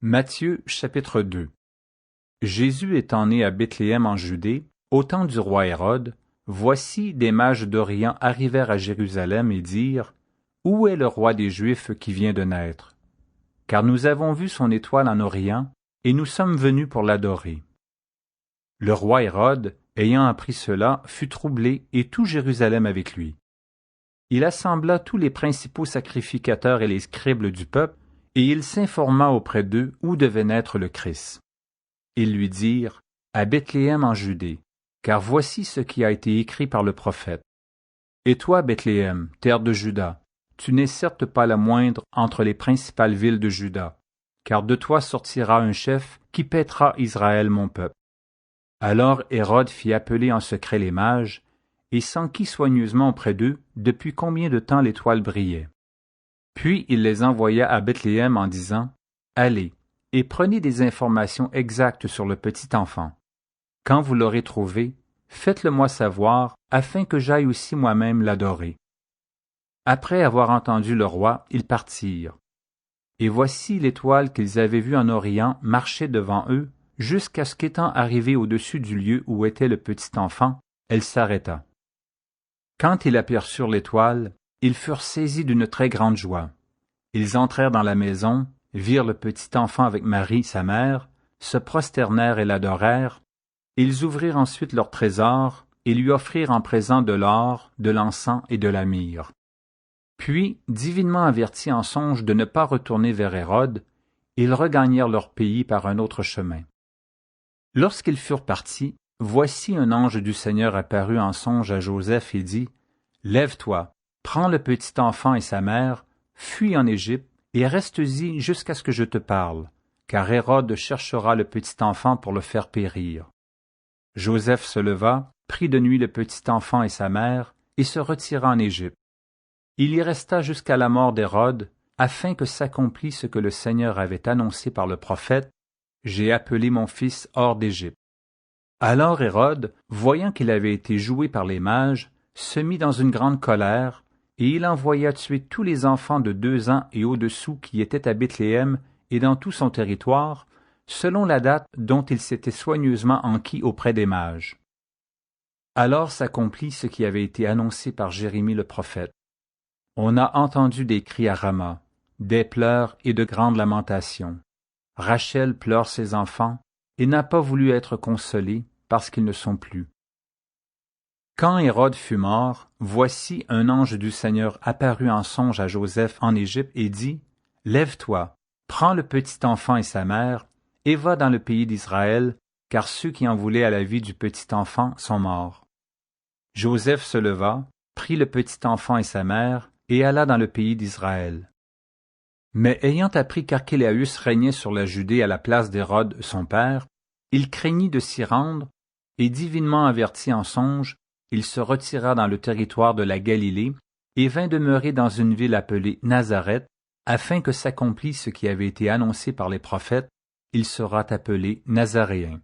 Matthieu chapitre 2. Jésus étant né à Bethléem en Judée, au temps du roi Hérode, voici des mages d'Orient arrivèrent à Jérusalem et dirent: Où est le roi des Juifs qui vient de naître? Car nous avons vu son étoile en Orient, et nous sommes venus pour l'adorer. Le roi Hérode, ayant appris cela, fut troublé, et tout Jérusalem avec lui. Il assembla tous les principaux sacrificateurs et les scribes du peuple, et il s'informa auprès d'eux où devait naître le Christ. Ils lui dirent: À Bethléem en Judée, car voici ce qui a été écrit par le prophète. Et toi, Bethléem, terre de Juda, tu n'es certes pas la moindre entre les principales villes de Juda, car de toi sortira un chef qui paîtra Israël mon peuple. Alors Hérode fit appeler en secret les mages, et s'enquit soigneusement auprès d'eux depuis combien de temps l'étoile brillait. Puis il les envoya à Bethléem en disant: Allez, et prenez des informations exactes sur le petit enfant. Quand vous l'aurez trouvé, faites-le-moi savoir, afin que j'aille aussi moi-même l'adorer. Après avoir entendu le roi, ils partirent. Et voici l'étoile qu'ils avaient vue en Orient marcher devant eux, jusqu'à ce qu'étant arrivée au-dessus du lieu où était le petit enfant, elle s'arrêta. Quand ils aperçurent l'étoile, ils furent saisis d'une très grande joie. Ils entrèrent dans la maison, virent le petit enfant avec Marie, sa mère, se prosternèrent et l'adorèrent. Ils ouvrirent ensuite leur trésor et lui offrirent en présent de l'or, de l'encens et de la myrrhe. Puis, divinement avertis en songe de ne pas retourner vers Hérode, ils regagnèrent leur pays par un autre chemin. Lorsqu'ils furent partis, voici un ange du Seigneur apparut en songe à Joseph et dit: Lève-toi, prends le petit enfant et sa mère, fuis en Égypte, et reste-y jusqu'à ce que je te parle, car Hérode cherchera le petit enfant pour le faire périr. Joseph se leva, prit de nuit le petit enfant et sa mère, et se retira en Égypte. Il y resta jusqu'à la mort d'Hérode, afin que s'accomplisse ce que le Seigneur avait annoncé par le prophète: J'ai appelé mon fils hors d'Égypte. Alors Hérode, voyant qu'il avait été joué par les mages, se mit dans une grande colère, et il envoya tuer tous les enfants de 2 ans et au-dessous qui étaient à Bethléem et dans tout son territoire, selon la date dont il s'était soigneusement enquis auprès des mages. Alors s'accomplit ce qui avait été annoncé par Jérémie le prophète. On a entendu des cris à Rama, des pleurs et de grandes lamentations. Rachel pleure ses enfants et n'a pas voulu être consolée parce qu'ils ne sont plus. Quand Hérode fut mort, voici un ange du Seigneur apparut en songe à Joseph en Égypte et dit: Lève-toi, prends le petit enfant et sa mère, et va dans le pays d'Israël, car ceux qui en voulaient à la vie du petit enfant sont morts. Joseph se leva, prit le petit enfant et sa mère, et alla dans le pays d'Israël. Mais ayant appris qu'Archélaüs régnait sur la Judée à la place d'Hérode son père, il craignit de s'y rendre, et divinement averti en songe, il se retira dans le territoire de la Galilée et vint demeurer dans une ville appelée Nazareth, afin que s'accomplisse ce qui avait été annoncé par les prophètes: il sera appelé Nazaréen.